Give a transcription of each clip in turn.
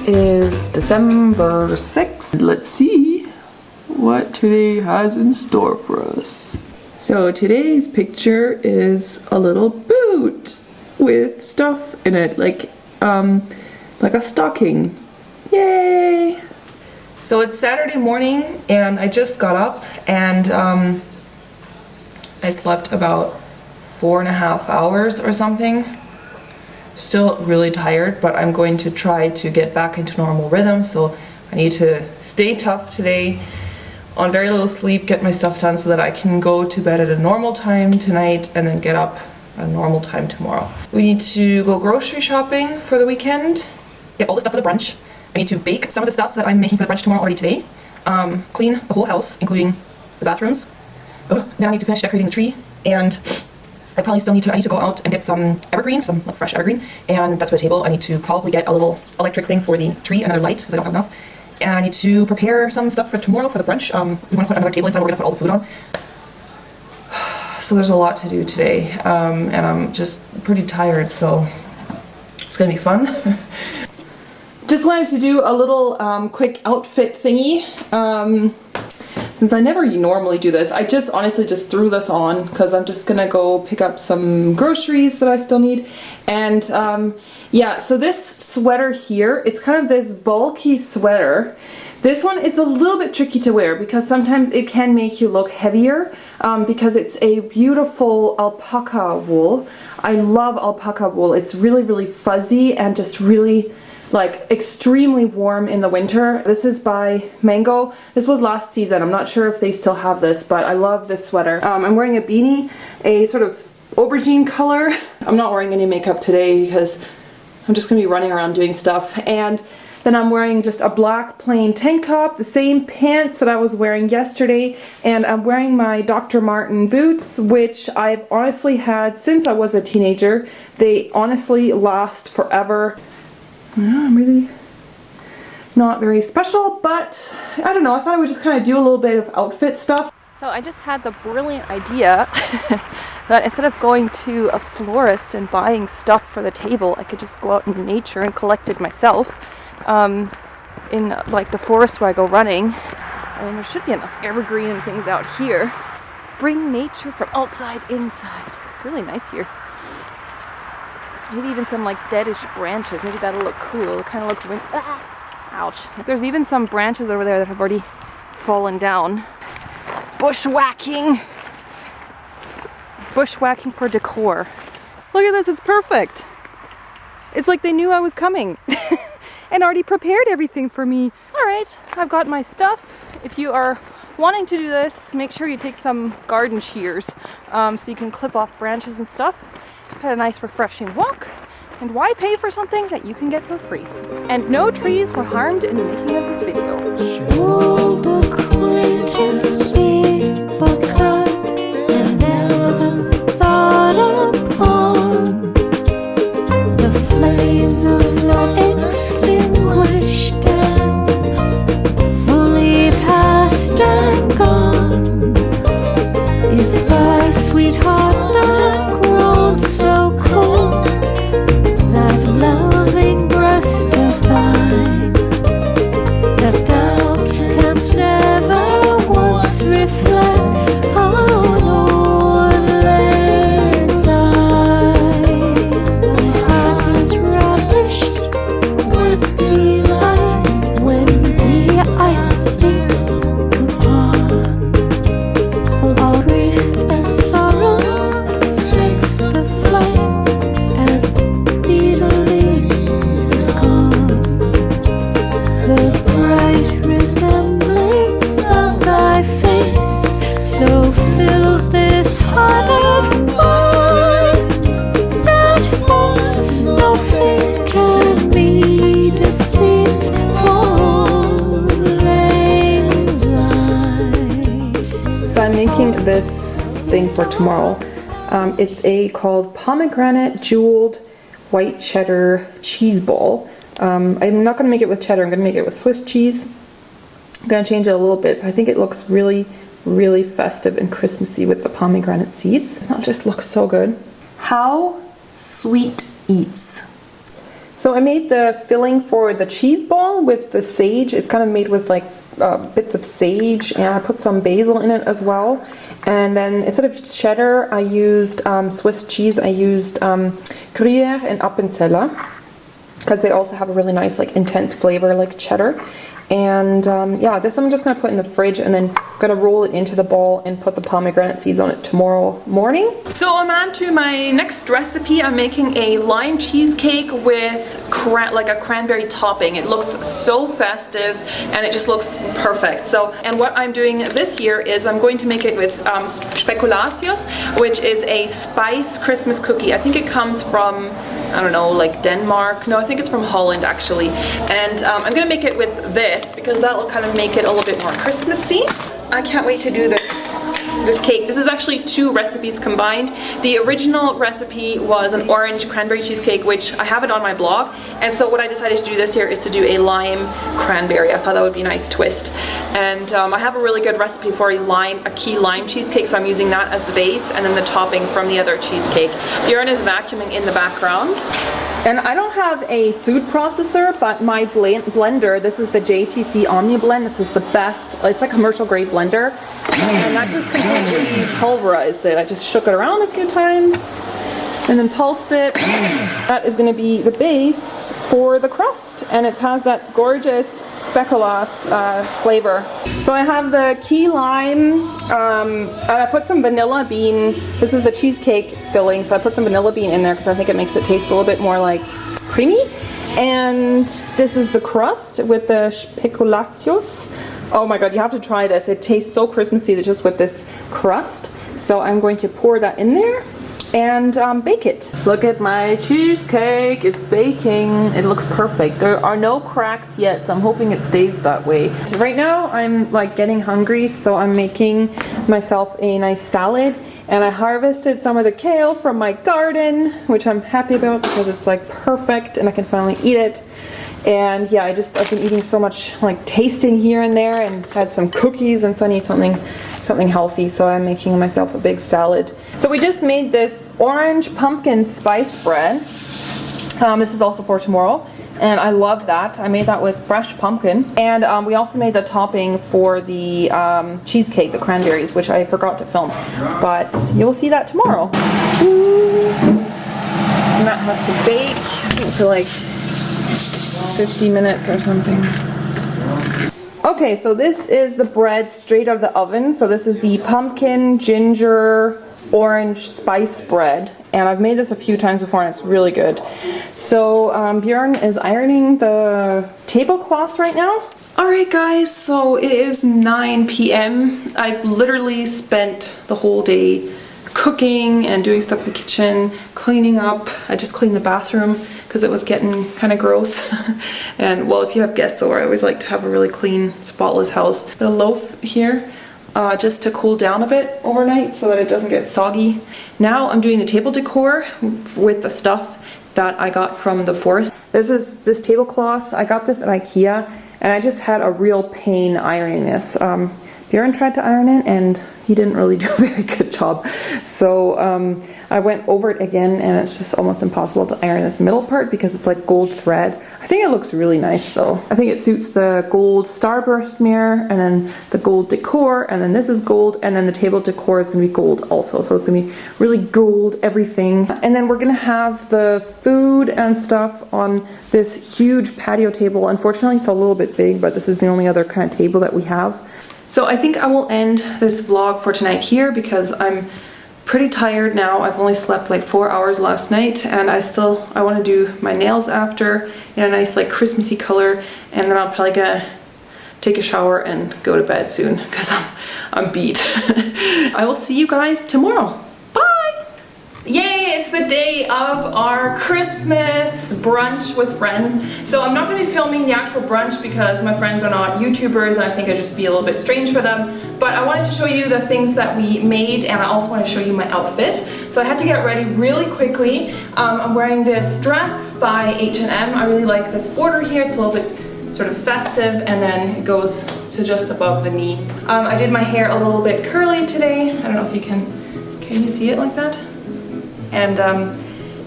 is December 6th. Let's see what today has in store for us. So today's picture is a little boot with stuff in it, like a stocking. Yay! So it's Saturday morning and I just got up and I slept about 4.5 hours or something. Still really tired, but I'm going to try to get back into normal rhythm, so I need to stay tough today on very little sleep, get my stuff done so that I can go to bed at a normal time tonight and then get up at a normal time tomorrow. We need to go grocery shopping for the weekend, get all the stuff for the brunch. I need to bake some of the stuff that I'm making for the brunch tomorrow already today, clean the whole house, including the bathrooms. Then I need to finish decorating the tree, and I probably still need to go out and get some evergreen, some like fresh evergreen, and that's for the table. I need to probably get a little electric thing for the tree, another light, because I don't have enough. And I need to prepare some stuff for tomorrow for the brunch. We want to put another table inside where we're going to put all the food on. So there's a lot to do today, and I'm just pretty tired, so it's going to be fun. Just wanted to do a little quick outfit thingy. Since I never normally do this, I just honestly just threw this on because I'm just gonna go pick up some groceries that I still need. And yeah, so this sweater here, it's kind of this bulky sweater. This one, it's a little bit tricky to wear because sometimes it can make you look heavier because it's a beautiful alpaca wool. I love alpaca wool. It's really, really fuzzy and just really like extremely warm in the winter. This is by Mango. This was last season. I'm not sure if they still have this, but I love this sweater. I'm wearing a beanie, a sort of aubergine color. I'm not wearing any makeup today because I'm just gonna be running around doing stuff. And then I'm wearing just a black plain tank top, the same pants that I was wearing yesterday, and I'm wearing my Dr. Martin boots, which I've honestly had since I was a teenager. They honestly last forever. I'm really not very special, but I don't know, I thought I would just kind of do a little bit of outfit stuff. So I just had the brilliant idea that instead of going to a florist and buying stuff for the table, I could just go out in nature and collect it myself. In like the forest where I go running. I mean, there should be enough evergreen and things out here. Bring nature from outside inside. It's really nice here. Maybe even some like deadish branches. Maybe that'll look cool. It'll kind of look ouch. There's even some branches over there that have already fallen down. Bushwhacking. Bushwhacking for decor. Look at this, it's perfect. It's like they knew I was coming and already prepared everything for me. All right, I've got my stuff. If you are wanting to do this, make sure you take some garden shears so you can clip off branches and stuff. Had a nice refreshing walk, and why pay for something that you can get for free? And no trees were harmed in the making of this video. Old acquaintance we forgot and never thought upon. The flames of love extinguished and fully past and gone. It's thy sweetheart not grown so cold, that loving breast of thine, that thou canst never once reflect on old lang syne. My heart is ravished with delight when thee I think upon. All grief and sorrow takes the flight as speedily is gone. The bright resemblance of thy face so fills this heart of mine, that false no fate can be displeased for lang syne. So I'm making this thing for tomorrow. It's called pomegranate jeweled white cheddar cheese ball. I'm not going to make it with cheddar, I'm going to make it with Swiss cheese. I'm going to change it a little bit, but I think it looks really, really festive and Christmassy with the pomegranate seeds. It just looks so good. How sweet eats. So I made the filling for the cheese ball with the sage. It's kind of made with like bits of sage, and I put some basil in it as well. And then instead of cheddar, I used Swiss cheese. I used Gruyere and Appenzeller, because they also have a really nice, like, intense flavor like cheddar. And yeah, this I'm just going to put in the fridge, and then I'm going to roll it into the ball and put the pomegranate seeds on it tomorrow morning. So I'm on to my next recipe. I'm making a lime cheesecake with like a cranberry topping. It looks so festive and it just looks perfect. So, and what I'm doing this year is I'm going to make it with speculatius, which is a spice Christmas cookie. I think it comes from, I don't know, like Denmark. No, I think it's from Holland actually. And I'm gonna make it with this because that will kind of make it a little bit more Christmassy. I can't wait to do this cake. This is actually 2 recipes combined. The original recipe was an orange cranberry cheesecake, which I have it on my blog. And so what I decided to do this year is to do a lime cranberry. I thought that would be a nice twist. And I have a really good recipe for a key lime cheesecake, so I'm using that as the base, and then the topping from the other cheesecake. Björn is vacuuming in the background. And I don't have a food processor, but my blender, this is the JTC OmniBlend. This is the best. It's a commercial grade blender. And that just completely pulverized it. I just shook it around a few times and then pulsed it. That is going to be the base for the crust, and it has that gorgeous speculoos flavor. So I have the key lime, and I put some vanilla bean. This is the cheesecake filling, so I put some vanilla bean in there because I think it makes it taste a little bit more like creamy. And this is the crust with the speculatius. Oh my god, you have to try this. It tastes so Christmassy just with this crust. So I'm going to pour that in there and bake it. Look at my cheesecake. It's baking. It looks perfect. There are no cracks yet, so I'm hoping it stays that way. So right now I'm like getting hungry, so I'm making myself a nice salad. And I harvested some of the kale from my garden, which I'm happy about because it's like perfect and I can finally eat it. And yeah, I've been eating so much like tasting here and there, and had some cookies, and so I need something healthy, so I'm making myself a big salad. So we just made this orange pumpkin spice bread. This is also for tomorrow, and I love that. I made that with fresh pumpkin. And we also made the topping for the cheesecake, the cranberries, which I forgot to film, but you'll see that tomorrow. And that has to bake for like 50 minutes or something. Okay, so this is the bread straight out of the oven. So this is the pumpkin, ginger, orange spice bread. And I've made this a few times before and it's really good. So Björn is ironing the tablecloths right now. Alright guys, so it is 9 p.m. I've literally spent the whole day cooking and doing stuff in the kitchen, cleaning up. I just cleaned the bathroom because it was getting kind of gross. And well, if you have guests over, I always like to have a really clean, spotless house. The loaf here, just to cool down a bit overnight so that it doesn't get soggy. Now I'm doing the table decor with the stuff that I got from the forest. This is this tablecloth. I got this at IKEA, and I just had a real pain ironing this. Björn tried to iron it and he didn't really do a very good job. So I went over it again, and it's just almost impossible to iron this middle part because it's like gold thread. I think it looks really nice though. I think it suits the gold starburst mirror, and then the gold decor, and then this is gold, and then the table decor is going to be gold also. So it's going to be really gold everything. And then we're going to have the food and stuff on this huge patio table. Unfortunately, it's a little bit big, but this is the only other kind of table that we have. So I think I will end this vlog for tonight here because I'm pretty tired now. I've only slept like 4 hours last night, and I want to do my nails after in a nice like Christmassy color, and then I'm probably gonna take a shower and go to bed soon because I'm beat. I will see you guys tomorrow. Yay, it's the day of our Christmas brunch with friends. So I'm not going to be filming the actual brunch because my friends are not YouTubers and I think I'd just be a little bit strange for them. But I wanted to show you the things that we made, and I also want to show you my outfit. So I had to get ready really quickly. I'm wearing this dress by H&M. I really like this border here. It's a little bit sort of festive, and then it goes to just above the knee. I did my hair a little bit curly today. I don't know if you can you see it like that? And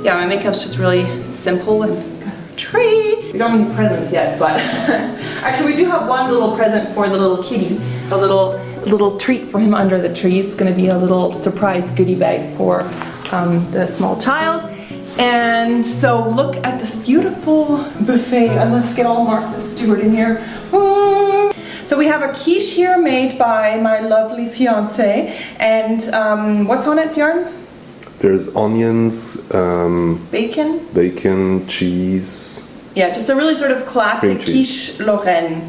yeah, my makeup's just really simple and tree. We don't have any presents yet, but actually we do have one little present for the little kitty. A little treat for him under the tree. It's going to be a little surprise goodie bag for the small child. And so look at this beautiful buffet, and let's get all Martha Stewart in here. Woo! So we have a quiche here made by my lovely fiance, and what's on it, Björn? There's onions, Bacon, cheese. Yeah, just a really sort of classic quiche Lorraine.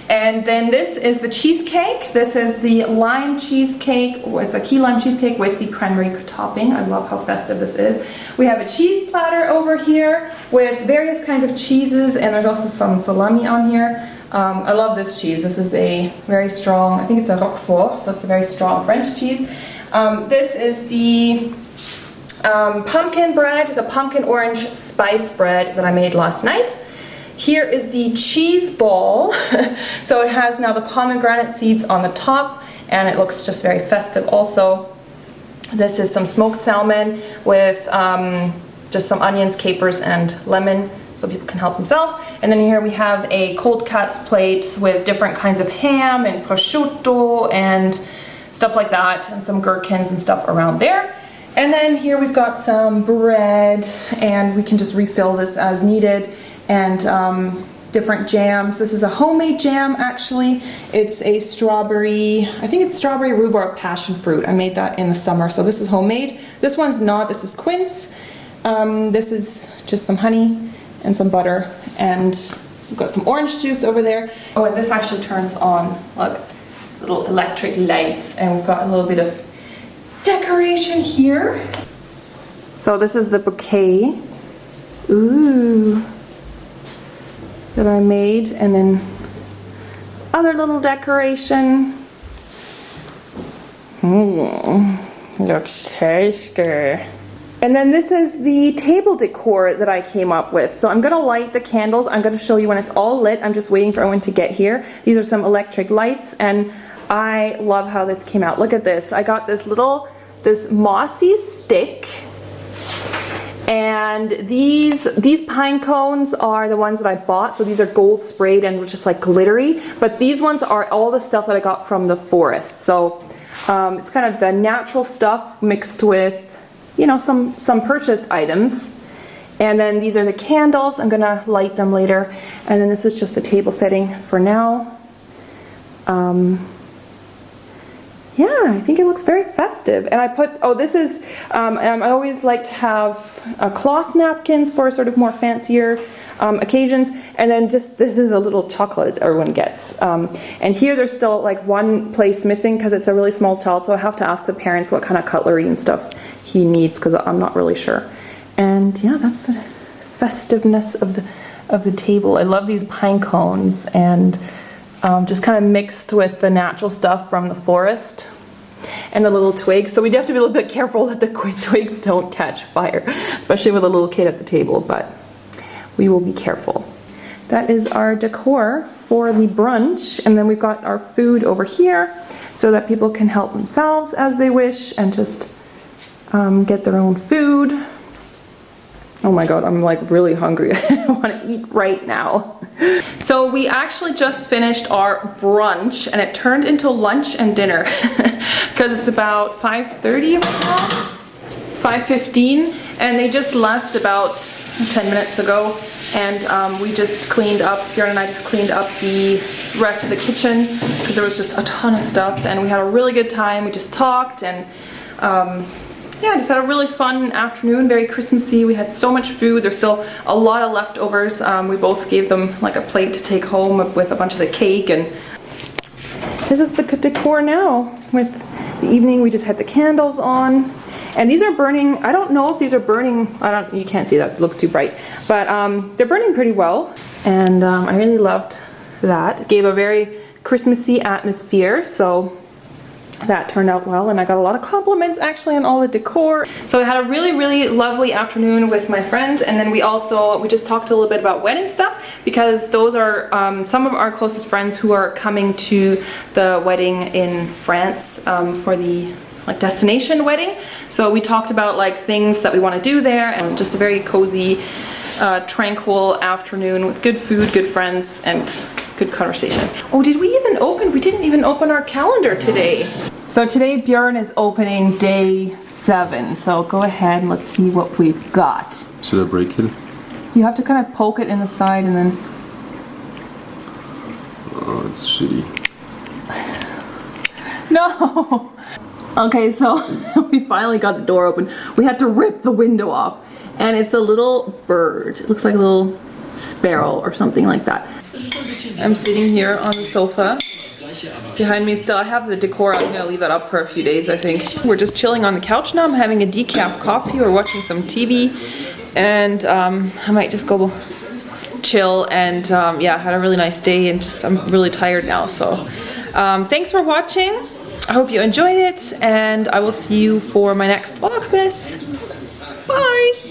And then this is the cheesecake. This is the lime cheesecake. It's a key lime cheesecake with the cranberry topping. I love how festive this is. We have a cheese platter over here with various kinds of cheeses, and there's also some salami on here. I love this cheese. This is a very strong, I think it's a Roquefort, so it's a very strong French cheese. This is the pumpkin bread, the pumpkin orange spice bread that I made last night. Here is the cheese ball. So it has now the pomegranate seeds on the top, and it looks just very festive also. This is some smoked salmon with just some onions, capers, and lemon, so people can help themselves. And then here we have a cold cuts plate with different kinds of ham and prosciutto and stuff like that, and some gherkins and stuff around there. And then here we've got some bread, and we can just refill this as needed. And different jams. This is a homemade jam, actually. It's a strawberry, I think it's strawberry rhubarb passion fruit. I made that in the summer, so this is homemade. This one's not, this is quince. This is just some honey and some butter, and we've got some orange juice over there. Oh, and this actually turns on, look, little electric lights, and we've got a little bit of decoration here. So this is the bouquet. Ooh. That I made, and then other little decoration. Looks tasty. And then this is the table decor that I came up with. So I'm gonna light the candles. I'm gonna show you when it's all lit. I'm just waiting for everyone to get here. These are some electric lights, and I love how this came out. Look at this. I got this mossy stick. And these pine cones are the ones that I bought. So these are gold sprayed and just like glittery. But these ones are all the stuff that I got from the forest. So it's kind of the natural stuff mixed with, you know, some purchased items. And then these are the candles. I'm gonna light them later. And then this is just the table setting for now. Yeah, I think it looks very festive. And I put, oh, this is, I always like to have cloth napkins for sort of more fancier occasions. And then just, this is a little chocolate everyone gets. And here there's still like one place missing because it's a really small child. So I have to ask the parents what kind of cutlery and stuff he needs, because I'm not really sure. And yeah, that's the festiveness of the table. I love these pine cones, and just kind of mixed with the natural stuff from the forest and the little twigs. So we do have to be a little bit careful that the twigs don't catch fire, especially with a little kid at the table, but we will be careful. That is our decor for the brunch, and then we've got our food over here so that people can help themselves as they wish and just get their own food. Oh my god, I'm like really hungry. I want to eat right now. So we actually just finished our brunch, and it turned into lunch and dinner because it's about 5:30 right now, 5:15, and they just left about 10 minutes ago, and we just cleaned up, Björn and I just cleaned up the rest of the kitchen because there was just a ton of stuff, and we had a really good time. We just talked, and yeah, just had a really fun afternoon, very Christmassy. We had so much food. There's still a lot of leftovers. We both gave them like a plate to take home with a bunch of the cake, and this is the decor now. With the evening, we just had the candles on, and these are burning. I don't know if these are burning. You can't see that, it looks too bright, but they're burning pretty well, and I really loved that. It gave a very Christmassy atmosphere, so that turned out well, and I got a lot of compliments actually on all the decor. So I had a really lovely afternoon with my friends, and then we just talked a little bit about wedding stuff, because those are some of our closest friends who are coming to the wedding in France for the like destination wedding. So we talked about like things that we want to do there, and just a very cozy tranquil afternoon with good food, good friends, and good conversation. Oh, did we even open? We didn't even open our calendar today. So today Björn is opening day 7. So go ahead and let's see what we've got. Should I break it? You have to kind of poke it in the side and then... Oh, it's shitty. No! Okay, so we finally got the door open. We had to rip the window off. And it's a little bird. It looks like a little sparrow or something like that. I'm sitting here on the sofa. Behind me still, I have the decor. I'm gonna leave that up for a few days, I think. We're just chilling on the couch now. I'm having a decaf coffee. We're watching some TV. And I might just go chill and yeah, had a really nice day and just I'm really tired now. So thanks for watching. I hope you enjoyed it and I will see you for my next Vlogmas. Bye!